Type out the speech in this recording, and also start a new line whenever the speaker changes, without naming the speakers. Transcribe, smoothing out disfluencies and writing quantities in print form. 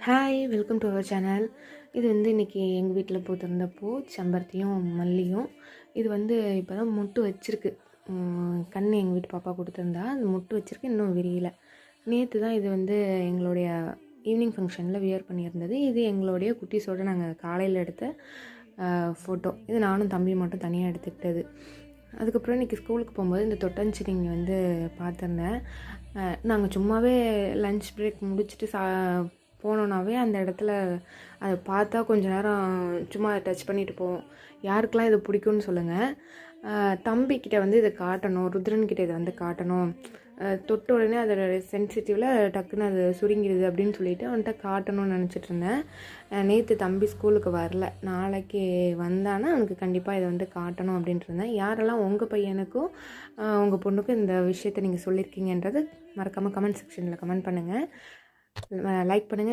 Hi welcome to our channel. இது வந்து இன்றைக்கி எங்கள் வீட்டில் பூத்திருந்த பூ செம்பருத்தியும் மல்லியும். இது வந்து இப்போ தான் மொட்டு வச்சுருக்கு. கன்று எங்கள் வீட்டு பாப்பா கொடுத்துருந்தா அந்த மொட்டு வச்சுருக்கு, இன்னும் விரியல. நேற்று தான் இது வந்து எங்களுடைய ஈவினிங் ஃபங்க்ஷனில் வியர் பண்ணியிருந்தது. இது எங்களுடைய குட்டீஸோடு நாங்கள் காலையில் எடுத்த ஃபோட்டோ. இது நானும் தம்பி மட்டும் தனியாக எடுத்துக்கிட்டது. அதுக்கப்புறம் இன்றைக்கி ஸ்கூலுக்கு போகும்போது இந்த தொட்டஞ்சிரிங்க வந்து பார்த்துருந்தேன். நாங்கள் சும்மாவே லன்ச் பிரேக் முடிச்சுட்டு போனோன்னாவே அந்த இடத்துல அதை பார்த்தா கொஞ்ச நேரம் சும்மா டச் பண்ணிட்டு போவோம். யாருக்கெல்லாம் இது பிடிக்கும்னு சொல்லுங்கள். தம்பிக்கிட்ட வந்து இதை காட்டணும், ருத்ரன்கிட்ட இதை வந்து காட்டணும். தொட்ட உடனே அதோட சென்சிட்டிவில் டக்குன்னு அது சுருங்கிடுது அப்படின்னு சொல்லிட்டு அவன்கிட்ட காட்டணும்னு நினச்சிட்டு இருந்தேன். நேற்று தம்பி ஸ்கூலுக்கு வரல, நாளைக்கு வந்தானா அவனுக்கு கண்டிப்பாக இதை வந்து காட்டணும் அப்படின்ட்டு இருந்தேன். யாரெல்லாம் உங்கள் பையனுக்கும் உங்கள் பொண்ணுக்கும் இந்த விஷயத்தை நீங்கள் சொல்லியிருக்கீங்கன்றது மறக்காமல் கமெண்ட் செக்ஷனில் கமெண்ட் பண்ணுங்கள், லைக் பண்ணுங்கள்.